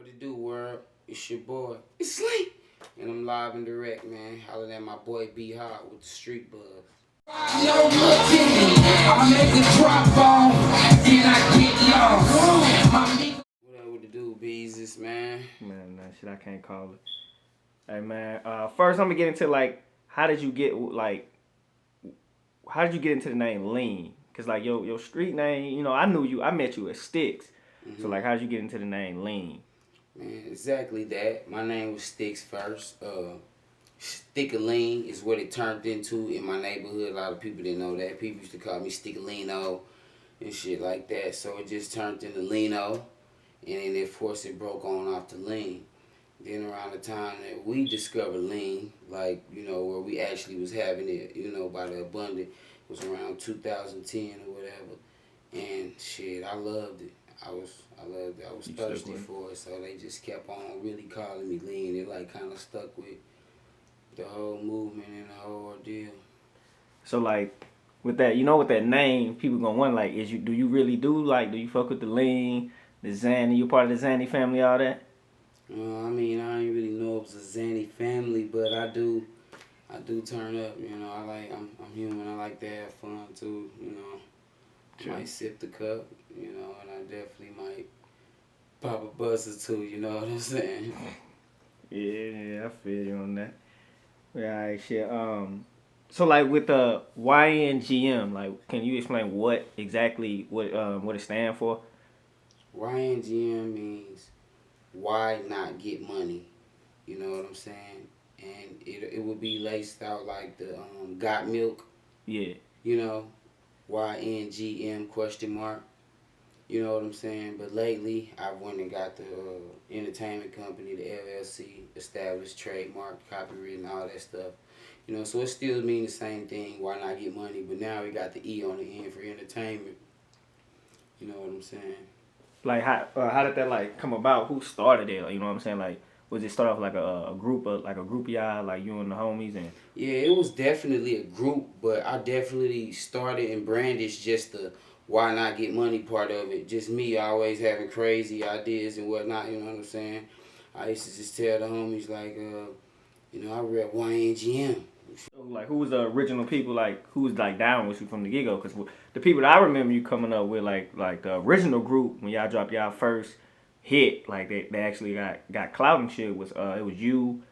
What it do, world? It's your boy. It's Slim. And I'm live and direct, man. Hollering at my boy B Hot with the street buzz. No looking, I make a drop on, then I get lost. What up with the dude, Beezus, man? Man, that shit I can't call it. Hey man, first I'm gonna get into how did you get into the name Lean? Cause your street name, I knew you, I met you at Sticks. So how did you get into the name Lean? Man, exactly that. My name was Sticks first. Stick-a-lean is what it turned into in my neighborhood. A lot of people didn't know that. People used to call me Stick-a-leano and shit like that. So it just turned into Leno. And then, of course, it broke on off to Lean. Then around the time that we discovered Lean, where we actually was having it, by the abundant, was around 2010 or whatever. And shit, I loved it. I loved it. I was thirsty for it, so they just kept on really calling me Lean. It kind of stuck with the whole movement and the whole ordeal. So with that, with that name, people gonna wonder do you fuck with the Lean, the Zanny? You part of the Zanny family, all that? I didn't really know it was a Zanny family, but I do turn up. I'm human. I like to have fun too. I might sip the cup, and I definitely might pop a buzz or two. You know what I'm saying? Yeah, I feel you on that. Yeah, alright, shit. So with the YNGM, can you explain what exactly what it stands for? YNGM means why not get money? You know what I'm saying? And it would be laced out like the got milk. Yeah. YNGM question mark. You know what I'm saying? But lately, I went and got the entertainment company, the LLC, established, trademark, copywritten, all that stuff. So it still means the same thing. Why not get money? But now we got the E on the end for entertainment. You know what I'm saying? How did that come about? Who started it? You know what I'm saying? Was it start off like a group of y'all, like you and the homies? And yeah, it was definitely a group, but I definitely started and brandished just the why not get money part of it. Just me always having crazy ideas and whatnot, you know what I'm saying? I used to just tell the homies I rep YNGM. Who was the original people? Who was down with you from the get-go? Because the people that I remember you coming up with, like the original group when y'all dropped y'all first hit, they actually got clout and shit. It was you,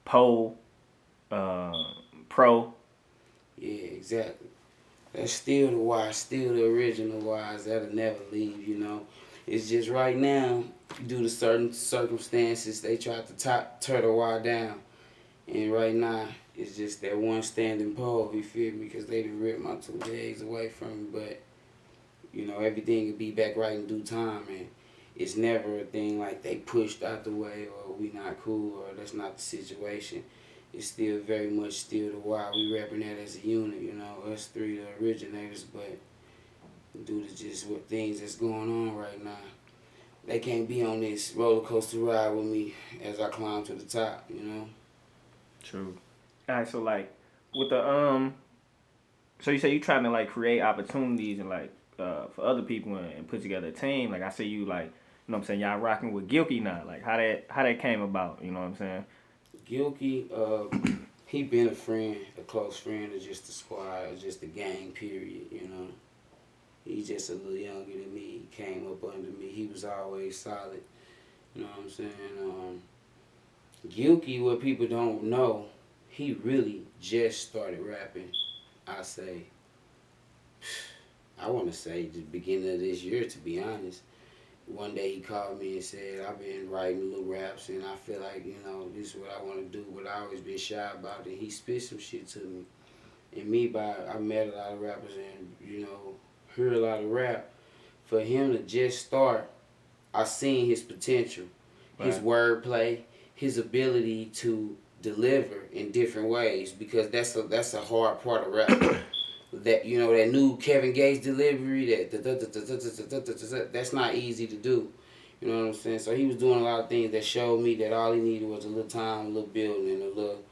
Poe, Pro. Yeah, exactly. That's still the why, still the original whys. That'll never leave, It's just right now, due to certain circumstances, they tried to tear the why down. And right now, it's just that one standing pole, you feel me? Because they done ripped my 2 legs away from me. But, everything will be back right in due time. And it's never a thing like they pushed out the way or we not cool or that's not the situation. It's still very much still the why. We repping that as a unit, us three the originators. But due to just what things that's going on right now, they can't be on this roller coaster ride with me as I climb to the top, True. All right, so with the so you say you trying to create opportunities and for other people and put together a team. I see you what I'm saying, y'all rocking with Gilkey now. How that came about, you know what I'm saying? Gilkey, he been a friend, a close friend of just the squad, or just the gang, period, He's just a little younger than me. He came up under me. He was always solid. You know what I'm saying? Gilkey, what people don't know, he really just started rapping, I want to say the beginning of this year, to be honest. One day he called me and said, I've been writing little raps and I feel like, this is what I want to do, but I always been shy about it. He spit some shit to me. And I met a lot of rappers and, heard a lot of rap. For him to just start, I seen his potential, his wordplay, his ability to deliver in different ways, because that's a hard part of rap. That that new Kevin Gates delivery, that's not easy to do. You know what I'm saying? So he was doing a lot of things that showed me that all he needed was a little time, a little building, and a little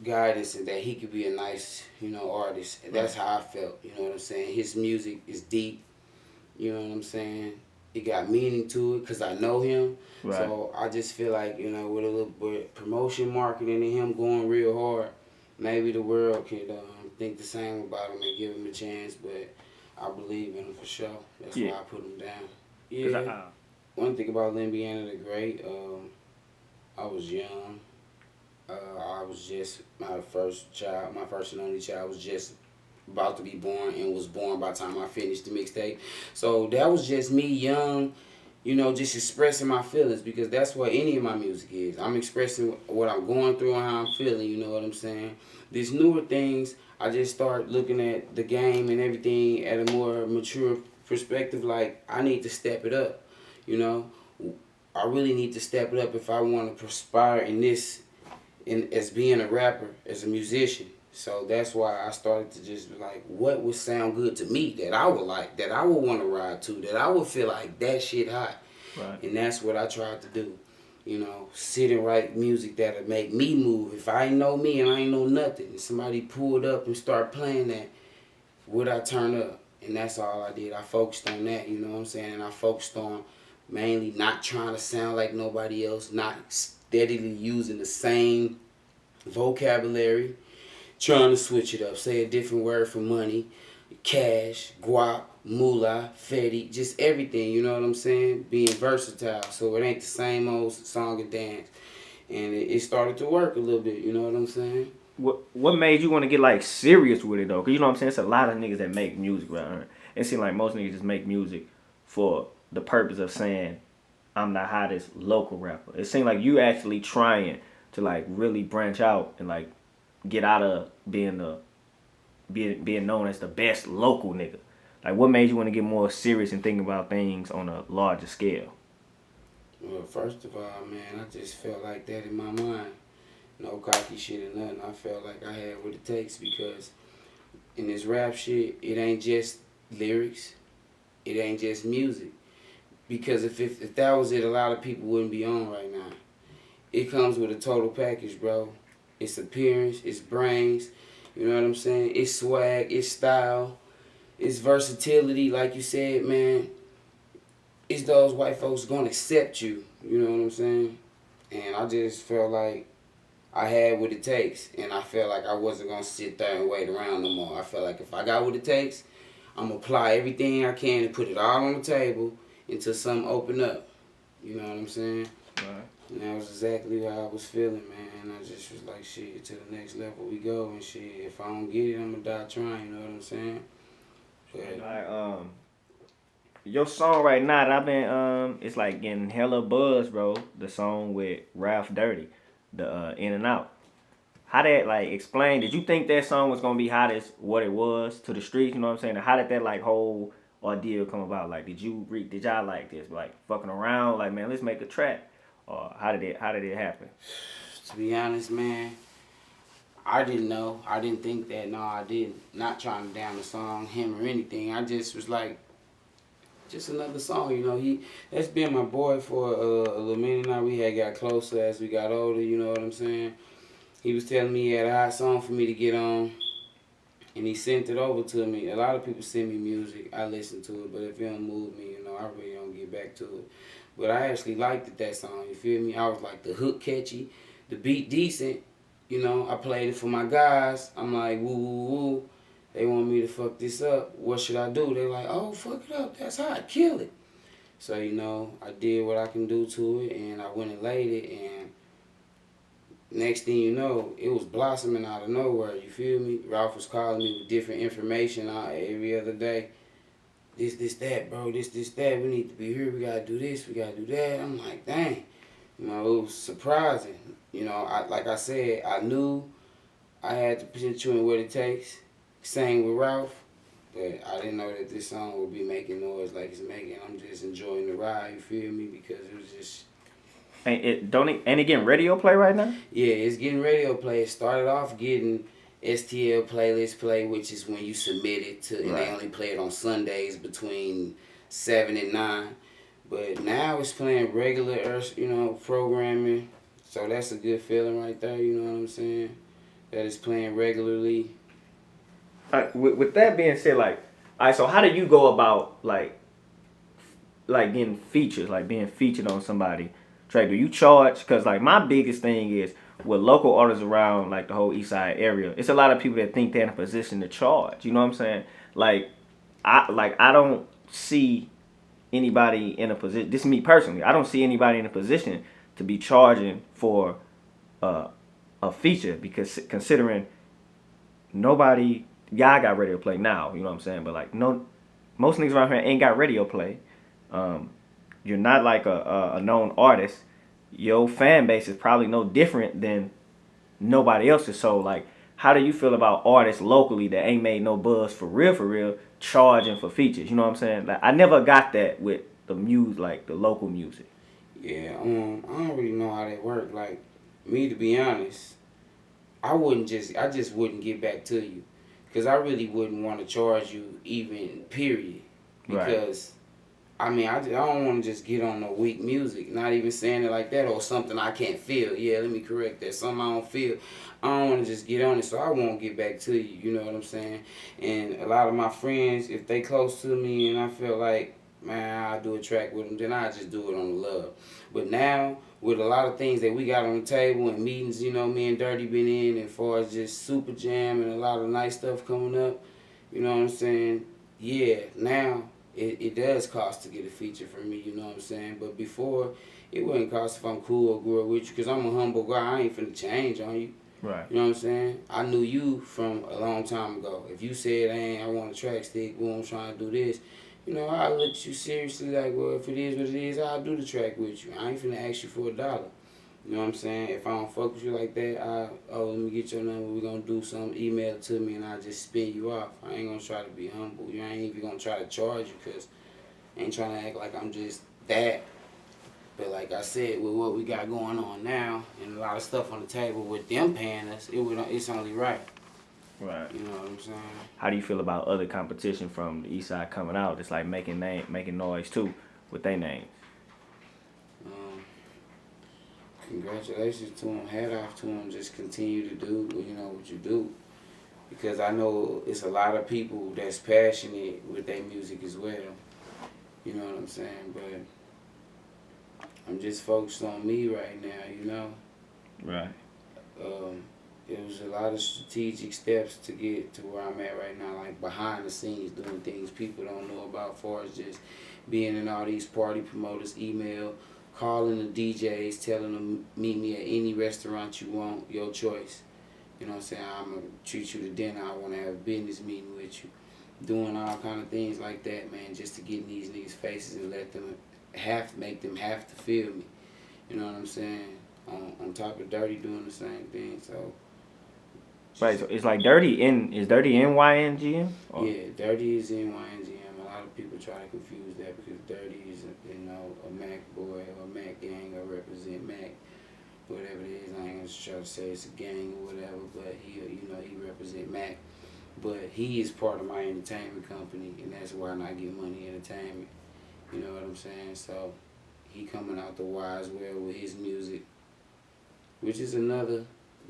guidance, and that he could be a nice, artist. And that's how I felt. You know what I'm saying? His music is deep. You know what I'm saying? it got meaning to it because I know him. Right. So I just feel like, with a little bit promotion, marketing, and him going real hard, maybe the world could think the same about him and give him a chance. But I believe in him for sure. That's Yeah. why I put him down. Cause Yeah. One thing about Limbiana the Great, I was young. I was just my first child, my first and only child was just about to be born and was born by the time I finished the mixtape. So that was just me young, just expressing my feelings because that's what any of my music is. I'm expressing what I'm going through and how I'm feeling, you know what I'm saying? These newer things, I just start looking at the game and everything at a more mature perspective. Like, I need to step it up, you know? I really need to step it up if I want to perspire in this, as being a rapper, as a musician. So that's why I started to just be like, what would sound good to me that I would like, that I would want to ride to, that I would feel like that shit hot. right. And that's what I tried to do. Sit and write music that'll make me move. If I ain't know me and I ain't know nothing, and somebody pulled up and start playing that, would I turn up? And that's all I did. I focused on that, you know what I'm saying? And I focused on mainly not trying to sound like nobody else, not steadily using the same vocabulary, trying to switch it up, say a different word for money, cash, guap, moolah, fetty, just everything, you know what I'm saying? Being versatile, so it ain't the same old song and dance. And it started to work a little bit, you know what I'm saying? What made you want to get like serious with it though? Cause you know what I'm saying. It's a lot of niggas that make music right here. It seems like most niggas just make music for the purpose of saying I'm the hottest local rapper. It seems like you actually trying to like really branch out and like get out of being known as the best local nigga. Like what made you want to get more serious and think about things on a larger scale? Well, first of all, man, I just felt like that in my mind. No cocky shit or nothing. I felt like I had what it takes because in this rap shit, it ain't just lyrics. It ain't just music. Because if that was it, a lot of people wouldn't be on right now. It comes with a total package, bro. It's appearance, it's brains, you know what I'm saying? It's swag, it's style, it's versatility, like you said, man. It's those white folks gonna accept you, you know what I'm saying? And I just felt like I had what it takes, and I felt like I wasn't gonna sit there and wait around no more. I felt like if I got what it takes, I'm gonna apply everything I can and put it all on the table until something open up. You know what I'm saying? Right. And that was exactly how I was feeling, man. I just was like, shit, to the next level we go, and shit, if I don't get it, I'm gonna die trying, you know what I'm saying? But, Like your song right now that I've been it's like getting hella buzz, bro. The song with Ralph Dirty, the In and Out. How that like explain? Did you think that song was gonna be hot as what it was to the streets? You know what I'm saying? And how did that like whole ordeal come about? Like, did y'all like this like fucking around? Like, man, let's make a track. Or how did it happen? to be honest, man, I didn't know. I didn't think that. No, I didn't. Not trying to down the song, him or anything. I just was like, just another song, that's been my boy for a little minute now. We had got closer as we got older, you know what I'm saying? He was telling me he had a hot song for me to get on, and he sent it over to me. A lot of people send me music, I listen to it, but if it don't move me, I really don't get back to it. But I actually liked it, that song, you feel me? I was like, the hook catchy, the beat decent, I played it for my guys. I'm like, woo, woo, woo. They want me to fuck this up. What should I do? They're like, oh, fuck it up. That's hot. Kill it. So, I did what I can do to it, and I went and laid it, and next thing you know, it was blossoming out of nowhere. You feel me? Ralph was calling me with different information every other day. This, that, bro. This, that. We need to be here. We gotta do this. We gotta do that. I'm like, dang. It was surprising. Like I said, I knew I had the potential in what it takes. Same with Ralph. But I didn't know that this song would be making noise like it's making. I'm just enjoying the ride, you feel me? Because it was just, Ain't it getting radio play right now? yeah, it's getting radio play. It started off getting STL playlist play, which is when you submit it to, and they Right. only play it on Sundays between 7 and 9. But now it's playing regular, programming. So that's a good feeling right there, you know what I'm saying? That it's playing regularly. With that being said, like, all right, so how do you go about like like getting features, like being featured on somebody track? Do you charge? Cause like my biggest thing is with local artists around like the whole East Side area, it's a lot of people that think they're in a position to charge. You know what I'm saying? Like I don't see anybody in a position. This is me personally. I don't see anybody in a position to be charging for uh, a feature because considering nobody, y'all got radio play now. You know what I'm saying? But like no, most niggas around here ain't got radio play. Um, you're not like a known artist. Your fan base is probably no different than nobody else's. So like, how do you feel about artists locally that ain't made no buzz for real, charging for features? You know what I'm saying? Like I never got that with the music, like the local music. Yeah, I don't really know how that work. Like me, to be honest, I just wouldn't get back to you, cause I really wouldn't want to charge you even. Period. Right. Because I mean, I don't want to just get on no weak music. Not even saying it like that or something I can't feel. Yeah, let me correct that. Something I don't feel. I don't want to just get on it, so I won't get back to you. You know what I'm saying? And a lot of my friends, if they close to me and I feel like, man, I'll do a track with them, then I just do it on the love. But now, with a lot of things that we got on the table and meetings, you know, me and Dirty been in, and as far as just Super Jam and a lot of nice stuff coming up, you know what I'm saying? Yeah, now it does cost to get a feature from me, you know what I'm saying? But before, it wouldn't cost if I'm cool or grew up with you, because I'm a humble guy. I ain't finna change on you. Right. You know what I'm saying? I knew you from a long time ago. If you said, hey, I want a track stick, well, I'm trying to do this, you know, I look at you seriously like, well, if it is what it is, I'll do the track with you. I ain't finna ask you for a dollar. You know what I'm saying? If I don't fuck with you like that, let me get your number. We're gonna do something. Email it to me, and I'll just spin you off. I ain't gonna try to be humble. You ain't even gonna try to charge you, because I ain't trying to act like I'm just that. But like I said, with what we got going on now and a lot of stuff on the table with them paying us, it's only right. Right. You know what I'm saying? How do you feel about other competition from the East Side coming out? It's like making noise too with their names. Um, Congratulations to them. Hat off to them. Just continue to do what you do, because I know it's a lot of people that's passionate with their music as well. You know what I'm saying? But I'm just focused on me right now. You know. Right. Um, it was a lot of strategic steps to get to where I'm at right now, like behind the scenes doing things people don't know about, far as just being in all these party promoters' email, calling the DJs, telling them meet me at any restaurant you want, your choice. You know what I'm saying? I'm gonna treat you to dinner. I want to have a business meeting with you. Doing all kind of things like that, man, just to get in these niggas' faces and make them have to feel me. You know what I'm saying? On top of Dirty doing the same thing, so. Right. So it's like Dirty in YNGM? Or? Yeah, Dirty is in YNGM. A lot of people try to confuse that, because Dirty is, a Mac boy or Mac gang, or represent Mac, whatever it is. I ain't gonna try to say it's a gang or whatever, but he represent Mac. But he is part of my entertainment company, and that's why I get Money Entertainment. You know what I'm saying? So he coming out the Y as well with his music, which is another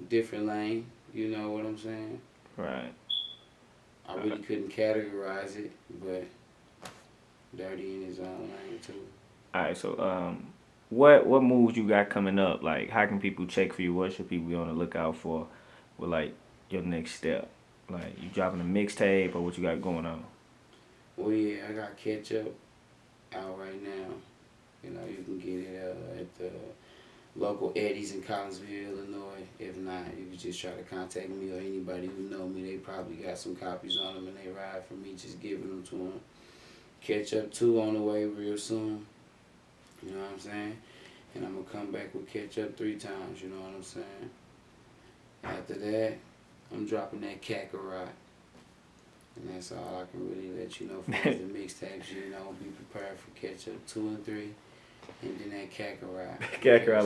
different lane. You know what I'm saying? Right. I really couldn't categorize it, but Dirty in his own lane too. All right. So what moves you got coming up? Like, how can people check for you? What should people be on the lookout for with like your next step? Like, you dropping a mixtape or what you got going on? Well, yeah, I got Ketchup out right now. You know, you can get it at the local Eddie's in Collinsville, Illinois. If not, you can just try to contact me, or anybody who know me. They probably got some copies on them, and they ride for me just giving them to them. Ketchup 2 on the way real soon. You know what I'm saying? And I'm going to come back with Ketchup 3 times. You know what I'm saying? After that, I'm dropping that Kakarot. And that's all I can really let you know for the mixtapes. You know, be prepared for Ketchup 2 and 3. And then that Kakarot. Kakarot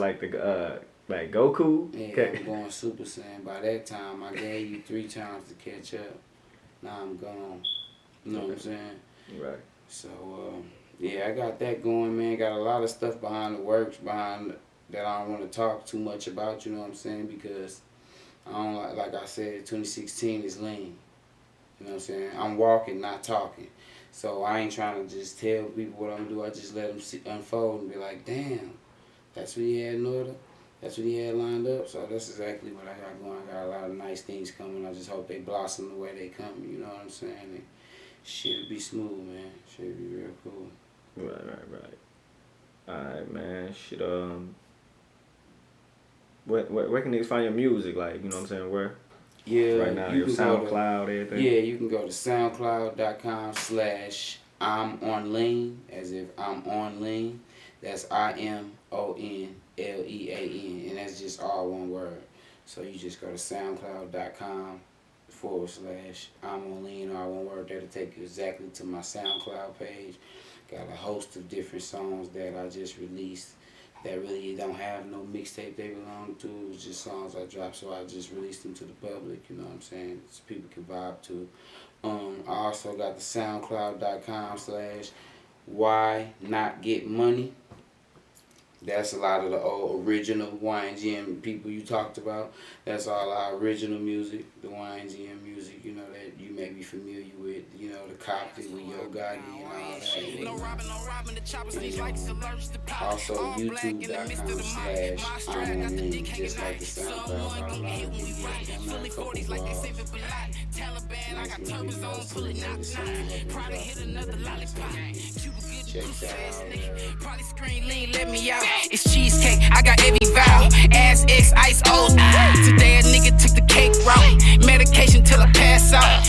like Goku? Yeah, I'm going Super Saiyan. By that time, I gave you 3 times to catch up. Now I'm gone. You know what I'm saying? Right. So, yeah, I got that going, man. Got a lot of stuff behind the works, that I don't want to talk too much about, you know what I'm saying? Because I don't like I said, 2016 is lean. You know what I'm saying? I'm walking, not talking. So I ain't trying to just tell people what I'm gonna do. I just let them unfold and be like, damn, that's what he had in order. That's what he had lined up. So that's exactly what I got going. I got a lot of nice things coming. I just hope they blossom the way they come. You know what I'm saying? And shit'll be smooth, man. Shit'll be real cool. Right. Alright, man. Shit. Where can niggas find your music? Like, you know what I'm saying? Where? Yeah, right now, your SoundCloud, everything. Yeah, you can go to soundcloud.com/I'm on lean, as if I'm on lean. That's IMONLEAN, and that's just all one word. So you just go to soundcloud.com/I'm on lean, all one word. That'll take you exactly to my SoundCloud page. Got a host of different songs that I just released that really don't have no mixtape they belong to. It's just songs I dropped, so I just released them to the public, you know what I'm saying, so people can vibe to. I also got the soundcloud.com/why not get money. That's a lot of the old original YNGM people you talked about. That's all our original music, the YNGM music, you know, that you may be familiar with, you know, the Coptic with Yo Gotti and all that. Also YouTube.com/I'm on lean, just like the SoundCloud. Got a lot of videos on there, a couple vlogs. Nice new videos to the latest songs I've been dropping. Check that out. Probably screen lean, let me out. It's cheesecake, I got every vowel. Ass X, ice O's. Today a nigga took the cake route. Medication till I pass out.